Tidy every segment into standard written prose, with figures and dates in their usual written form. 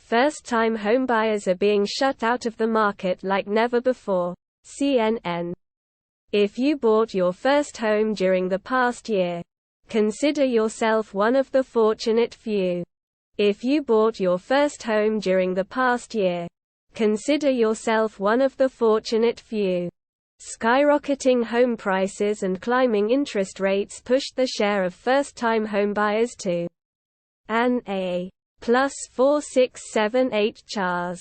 First-time homebuyers are being shut out of the market like never before. CNN. If you bought your first home during the past year, consider yourself one of the fortunate few. If you bought your first home during the past year, consider yourself one of the fortunate few. Skyrocketing home prices and climbing interest rates pushed the share of first-time homebuyers to an A +4678 Chars.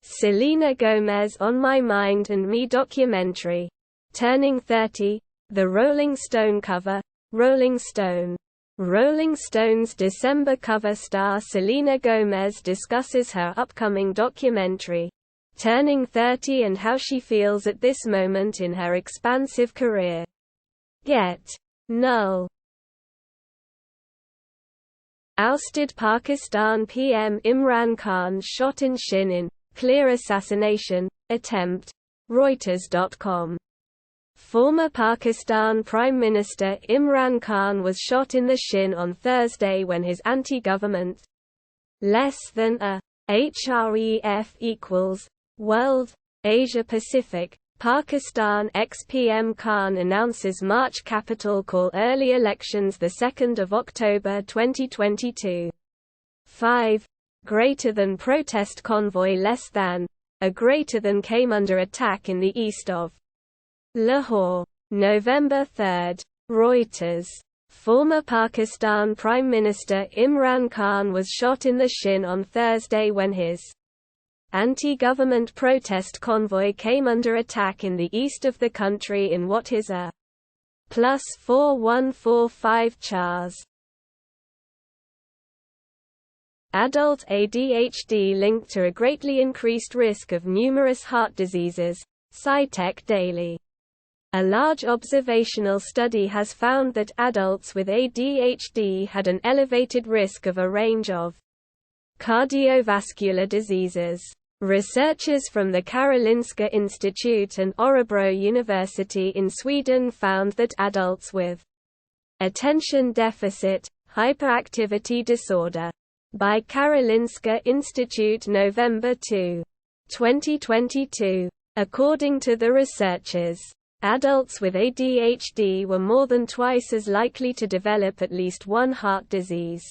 Selena Gomez on My Mind and Me documentary. Turning 30, the Rolling Stone cover. Rolling Stone. Rolling Stone's December cover star Selena Gomez discusses her upcoming documentary, Turning 30, and how she feels at this moment in her expansive career. Get null. Ousted Pakistan PM Imran Khan shot in shin in clear assassination attempt. Reuters.com. Former Pakistan Prime Minister Imran Khan was shot in the shin on Thursday when his anti-government less than a HREF equals World Asia Pacific Pakistan ex-PM Khan announces March capital call early elections 2 October 2022. 5. Greater than protest convoy less than. A greater than came under attack in the east of Lahore. November 3. Reuters. Former Pakistan Prime Minister Imran Khan was shot in the shin on Thursday when his anti-government protest convoy came under attack in the east of the country in what is a +4145 Chars. Adult ADHD linked to a greatly increased risk of numerous heart diseases. SciTech Daily. A large observational study has found that adults with ADHD had an elevated risk of a range of cardiovascular diseases. Researchers from the Karolinska Institute and Örebro University in Sweden found that adults with attention deficit hyperactivity disorder by Karolinska Institute November 2, 2022. According to the researchers, adults with ADHD were more than twice as likely to develop at least one heart disease.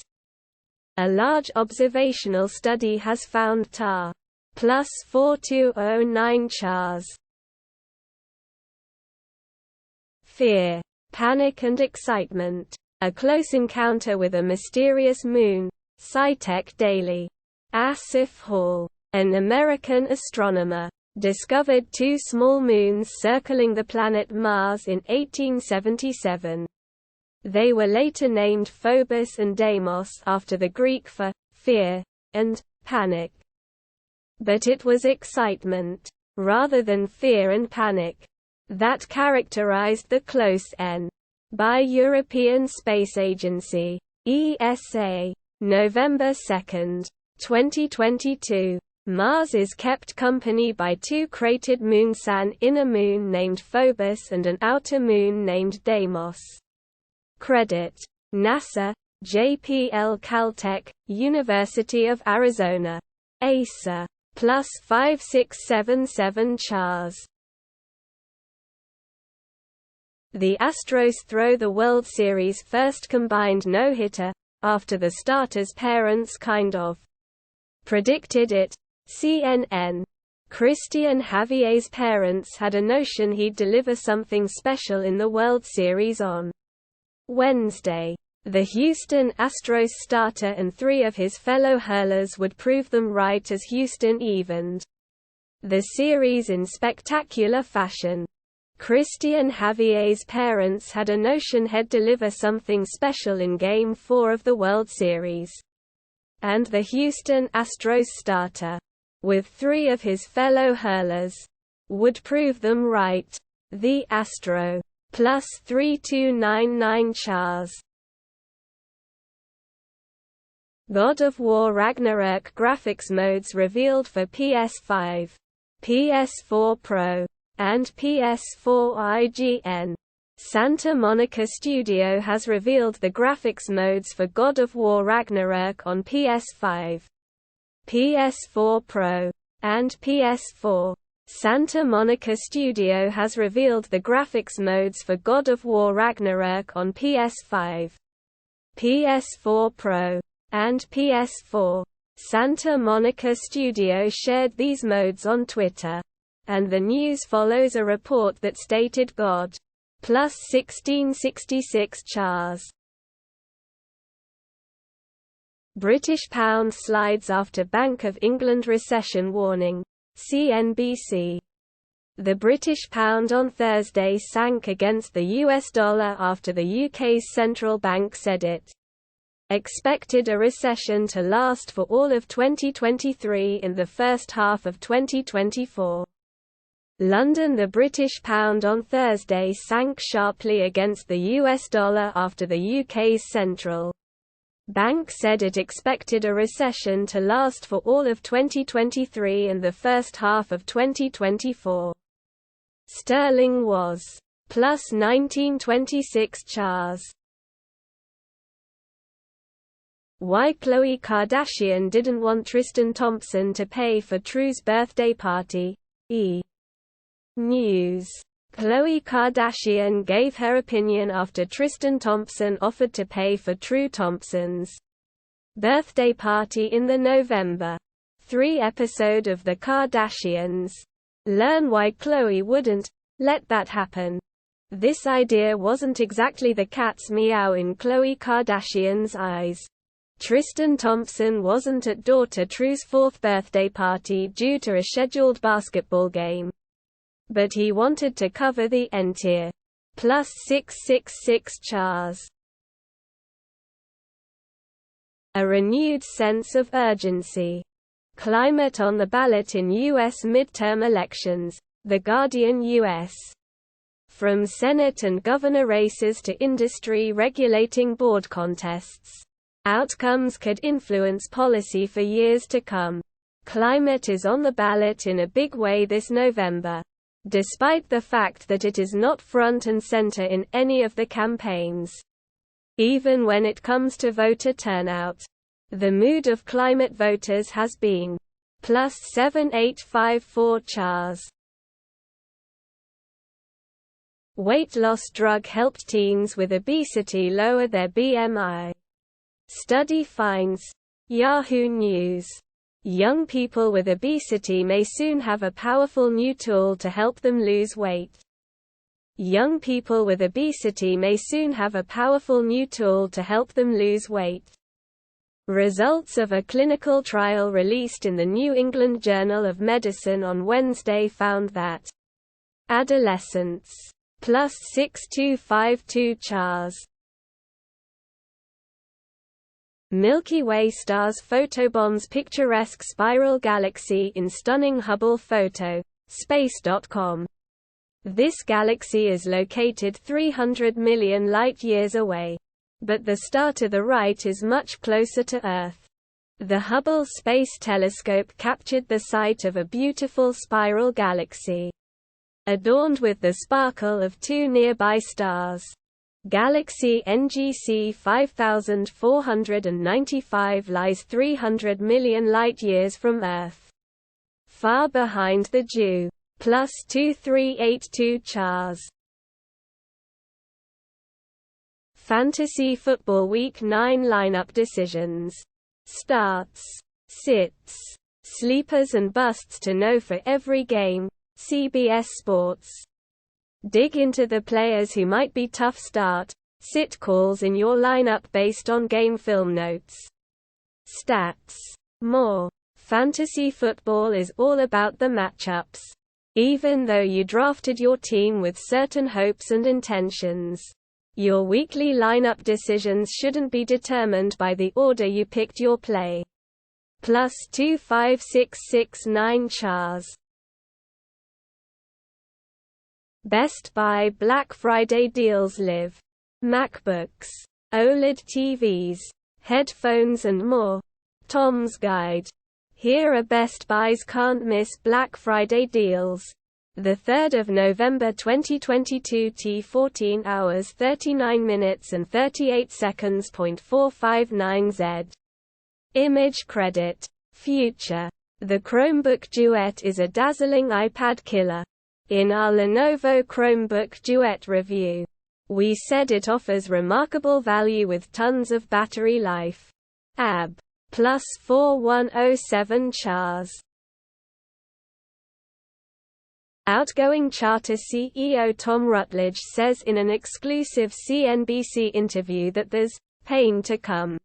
A large observational study has found TAR +4209 Chars. Fear, panic and excitement. A close encounter with a mysterious moon. SciTech Daily. Asif Hall, an American astronomer, discovered 2 small moons circling the planet Mars in 1877. They were later named Phobos and Deimos after the Greek for fear and panic. But it was excitement, rather than fear and panic, that characterized the close N by European Space Agency (ESA). November 2, 2022. Mars is kept company by 2 cratered moons, an inner moon named Phobos and an outer moon named Deimos. Credit: NASA, JPL Caltech, University of Arizona. ASA. +5677 Chars. The Astros throw the World Series' first combined no-hitter, after the starters' parents kind of predicted it. CNN. Christian Javier's parents had a notion he'd deliver something special in the World Series on Wednesday. The Houston Astros starter and 3 of his fellow hurlers would prove them right as Houston evened the series in spectacular fashion. Christian Javier's parents had a notion he'd deliver something special in Game 4 of the World Series. And the Houston Astros starter, with 3 of his fellow hurlers, would prove them right. The Astro. +3299 Chars. God of War Ragnarok graphics modes revealed for PS5, PS4 Pro, and PS4 IGN. Santa Monica Studio has revealed the graphics modes for God of War Ragnarok on PS5, PS4 Pro, and PS4. Santa Monica Studio has revealed the graphics modes for God of War Ragnarok on PS5, PS4 Pro, and PS4. Santa Monica Studio shared these modes on Twitter, and the news follows a report that stated God plus 1666 chars. British pound slides after Bank of England recession warning. CNBC. The British pound on Thursday sank against the US dollar after the UK's central bank said it expected a recession to last for all of 2023 in the first half of 2024. London. The British pound on Thursday sank sharply against the US dollar after the UK's central bank said it expected a recession to last for all of 2023 and the first half of 2024. Sterling was plus 1926 chars. Why Khloe Kardashian didn't want Tristan Thompson to pay for True's birthday party. News. Khloe Kardashian gave her opinion after Tristan Thompson offered to pay for True Thompson's birthday party in the November 3 episode of The Kardashians. Learn why Khloe wouldn't let that happen. This idea wasn't exactly the cat's meow in Khloe Kardashian's eyes. Tristan Thompson wasn't at daughter True's 4th birthday party due to a scheduled basketball game, but he wanted to cover the entire plus 666 chars. A renewed sense of urgency. Climate on the ballot in U.S. midterm elections. The Guardian U.S. From Senate and governor races to industry regulating board contests, outcomes could influence policy for years to come. Climate is on the ballot in a big way this November, despite the fact that it is not front and center in any of the campaigns. Even when it comes to voter turnout, the mood of climate voters has been plus 7854 chars. Weight loss drug helped teens with obesity lower their BMI. Study finds. Yahoo News. Young people with obesity may soon have a powerful new tool to help them lose weight. Young people with obesity may soon have a powerful new tool to help them lose weight. Results of a clinical trial released in the New England Journal of Medicine on Wednesday found that adolescents plus 6252 chars. Milky Way stars photobombs picturesque spiral galaxy in stunning Hubble photo. Space.com. This galaxy is located 300 million light-years away, but the star to the right is much closer to Earth. The Hubble Space Telescope captured the sight of a beautiful spiral galaxy, adorned with the sparkle of two nearby stars. Galaxy NGC 5495 lies 300 million light-years from Earth, far behind the Dew. Plus 2382 chars. Fantasy Football Week 9 lineup decisions. Starts, sits, sleepers and busts to know for every game. CBS Sports. Dig into the players who might be tough start, sit calls in your lineup based on game film notes. Stats. More. Fantasy football is all about the matchups. Even though you drafted your team with certain hopes and intentions, your weekly lineup decisions shouldn't be determined by the order you picked your play. Plus 25669 chars. Best Buy Black Friday deals live. MacBooks, OLED TVs, headphones and more. Tom's Guide. Here are Best Buy's can't-miss Black Friday deals. The 3rd of November 2022 T 14 hours 39 minutes and 38 seconds. 459 Z. Image credit. Future. The Chromebook Duet is a dazzling iPad killer. In our Lenovo Chromebook Duet review, we said it offers remarkable value with tons of battery life. AB. Plus 4107 Chars. Outgoing Charter CEO Tom Rutledge says in an exclusive CNBC interview that there's pain to come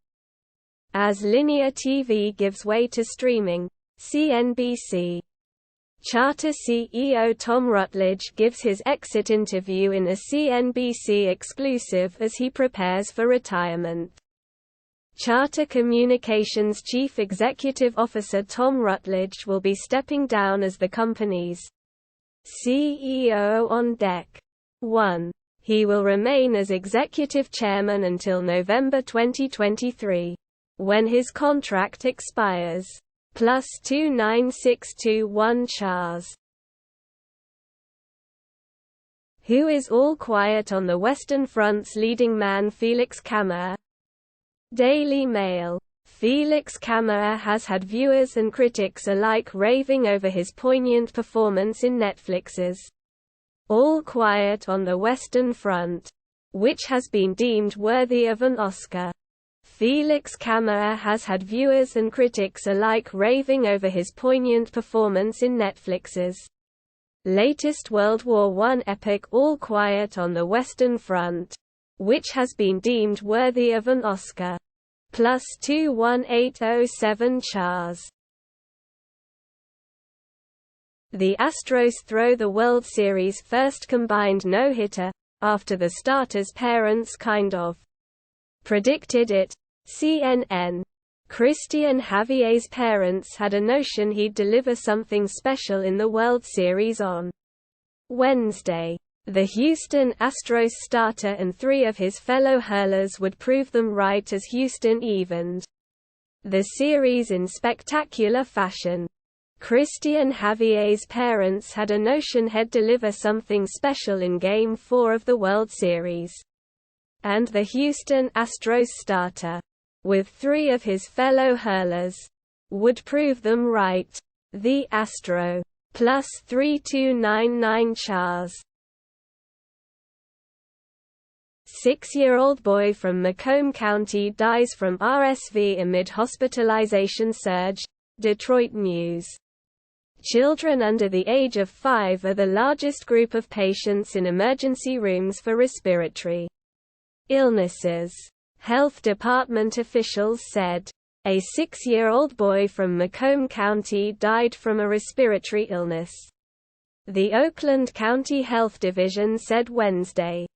as linear TV gives way to streaming. CNBC. Charter CEO Tom Rutledge gives his exit interview in a CNBC exclusive as he prepares for retirement. Charter Communications Chief Executive Officer Tom Rutledge will be stepping down as the company's CEO on deck. 1. He will remain as executive chairman until November 2023, when his contract expires. Plus 29621 Chars. Who is all quiet on the Western Front's leading man Felix Kammerer? Daily Mail. Felix Kammerer has had viewers and critics alike raving over his poignant performance in Netflix's All Quiet on the Western Front, which has been deemed worthy of an Oscar. Felix Kammerer has had viewers and critics alike raving over his poignant performance in Netflix's latest World War I epic All Quiet on the Western Front, which has been deemed worthy of an Oscar. Plus 21807 Chars. The Astros throw the World Series' first combined no-hitter, after the starters' parents kind of predicted it. CNN. Christian Javier's parents had a notion he'd deliver something special in the World Series on Wednesday. The Houston Astros starter and 3 of his fellow hurlers would prove them right as Houston evened the series in spectacular fashion. Christian Javier's parents had a notion he'd deliver something special in Game 4 of the World Series, and the Houston Astros starter, with 3 of his fellow hurlers, would prove them right. The Astro. Plus 3299 Chars. 6-year-old boy from Macomb County dies from RSV amid hospitalization surge. Detroit News. Children under the age of 5 are the largest group of patients in emergency rooms for respiratory illnesses. Health Department officials said. A 6-year-old boy from Macomb County died from a respiratory illness. The Oakland County Health Division said Wednesday.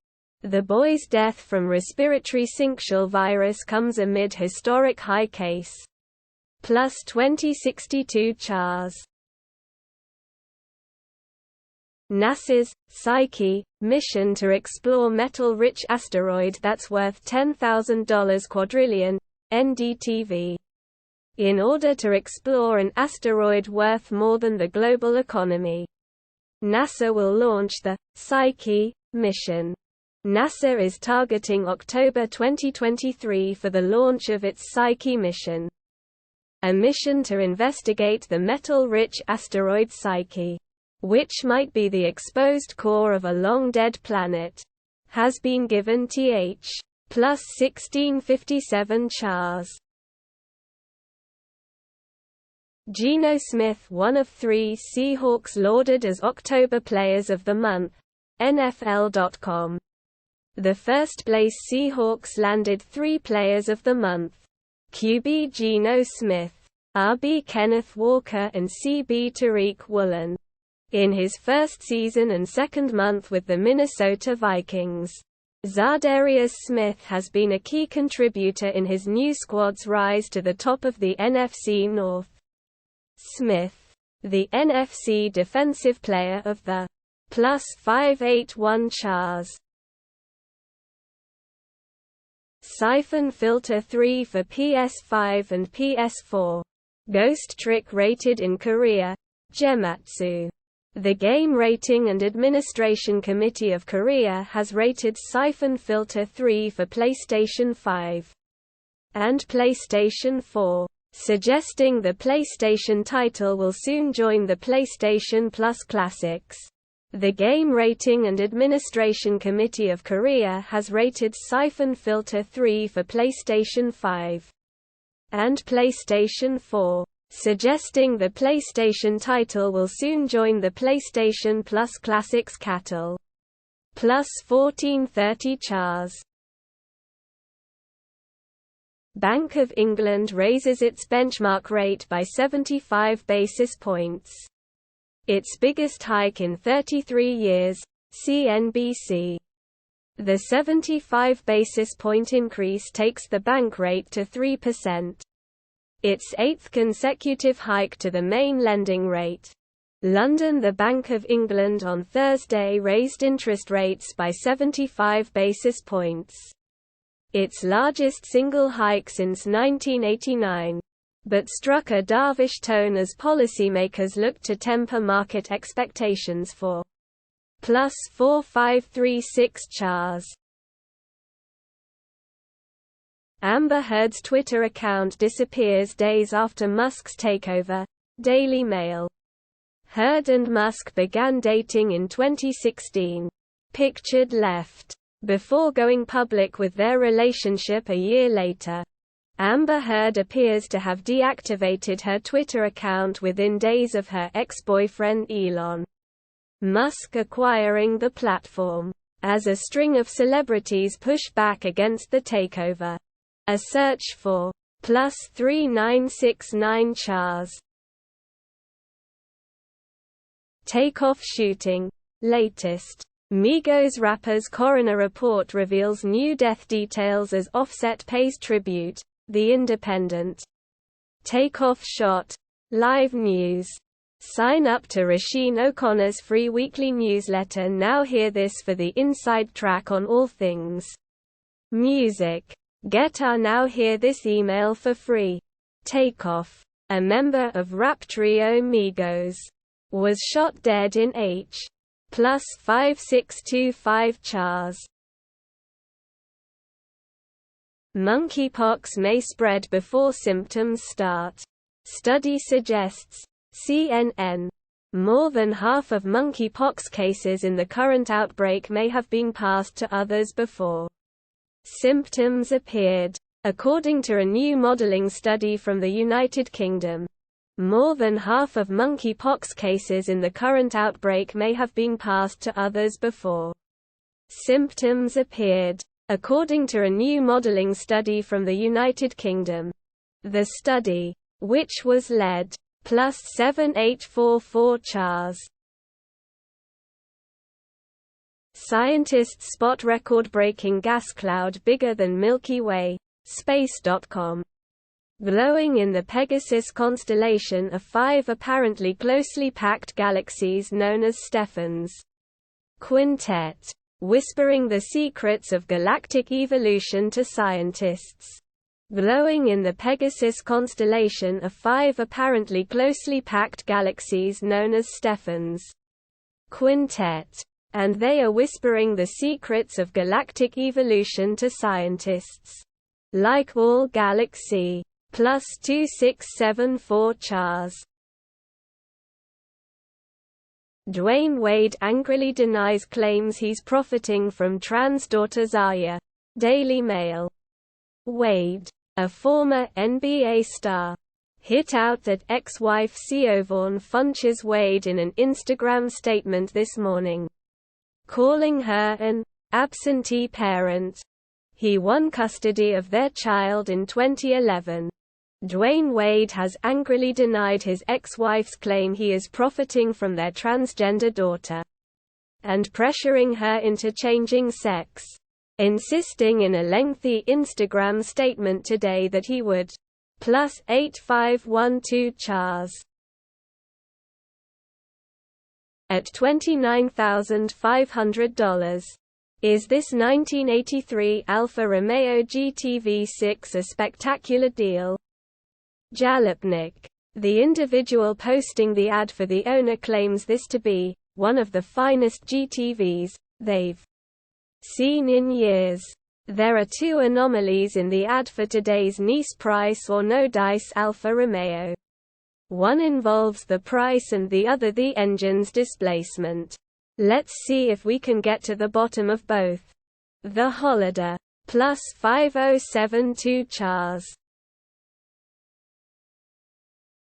The boy's death from respiratory syncytial virus comes amid historic high case. Plus 2062 Chars. NASA's Psyche mission to explore metal-rich asteroid that's worth $10,000 quadrillion NDTV. In order to explore an asteroid worth more than the global economy, NASA will launch the Psyche mission. NASA is targeting October 2023 for the launch of its Psyche mission, a mission to investigate the metal-rich asteroid Psyche, which might be the exposed core of a long-dead planet, has been given Th. Plus 1657 Chars. Geno Smith, one of 3 Seahawks lauded as October Players of the Month. NFL.com. The first-place Seahawks landed 3 Players of the Month. QB Geno Smith, RB Kenneth Walker and CB Tariq Woolen, in his first season and second month with the Minnesota Vikings. Za'Darius Smith has been a key contributor in his new squad's rise to the top of the NFC North. Smith, the NFC Defensive Player of the Plus 581 Chars. Siphon Filter 3 for PS5 and PS4. Ghost Trick rated in Korea. Gematsu. The Game Rating and Administration Committee of Korea has rated Siphon Filter 3 for PlayStation 5 and PlayStation 4, suggesting the PlayStation title will soon join the PlayStation Plus Classics. The Game Rating and Administration Committee of Korea has rated Siphon Filter 3 for PlayStation 5 and PlayStation 4, suggesting the PlayStation title will soon join the PlayStation Plus Classics Cattle. Plus 1430 Chars. Bank of England raises its benchmark rate by 75 basis points. Its biggest hike in 33 years, CNBC. The 75 basis point increase takes the bank rate to 3%. Its eighth consecutive hike to the main lending rate. London. The Bank of England on Thursday raised interest rates by 75 basis points. Its largest single hike since 1989. But struck a dovish tone as policymakers looked to temper market expectations for plus 4536 Chars. Amber Heard's Twitter account disappears days after Musk's takeover. Daily Mail. Heard and Musk began dating in 2016. Pictured left. Before going public with their relationship a year later. Amber Heard appears to have deactivated her Twitter account within days of her ex-boyfriend Elon Musk acquiring the platform. As a string of celebrities push back against the takeover. A search for plus 3969 Chars. Takeoff shooting. Latest. Migos rapper's coroner report reveals new death details as Offset pays tribute. The Independent. Takeoff shot. Live news. Sign up to Rasheen O'Connor's free weekly newsletter now. Hear this for the inside track on all things music. Get our Now Hear This email for free. Takeoff. A member of rap trio Migos. Was shot dead in H. Plus 5625 Chars. Monkeypox may spread before symptoms start. Study suggests. CNN. More than half of monkeypox cases in the current outbreak may have been passed to others before symptoms appeared. According to a new modeling study from the United Kingdom. More than half of monkeypox cases in the current outbreak may have been passed to others before symptoms appeared. According to a new modeling study from the United Kingdom. The study, which was led, plus 7844 Chars. Scientists spot record-breaking gas cloud bigger than Milky Way. Space.com. Glowing in the Pegasus constellation of 5 apparently closely packed galaxies known as Stephan's Quintet. Whispering the secrets of galactic evolution to scientists. Glowing in the Pegasus constellation of 5 apparently closely packed galaxies known as Stephan's Quintet. And they are whispering the secrets of galactic evolution to scientists. Like all galaxy. Plus 2674 Chars. Dwayne Wade angrily denies claims he's profiting from trans daughter Zaya. Daily Mail. Wade, a former NBA star, hit out at ex-wife Siobhan Funches Wade in an Instagram statement this morning, calling her an absentee parent. He won custody of their child in 2011. Dwayne Wade has angrily denied his ex-wife's claim he is profiting from their transgender daughter and pressuring her into changing sex, insisting in a lengthy Instagram statement today that he would plus 8512 Chars at $29,500. Is this 1983 Alfa Romeo GT V6 a spectacular deal? Jalopnik. The individual posting the ad for the owner claims this to be one of the finest GTVs they've seen in years. There are two anomalies in the ad for today's Nice Price or No Dice Alfa Romeo. One involves the price and the other the engine's displacement. Let's see if we can get to the bottom of both. The Holiday +5072 Chars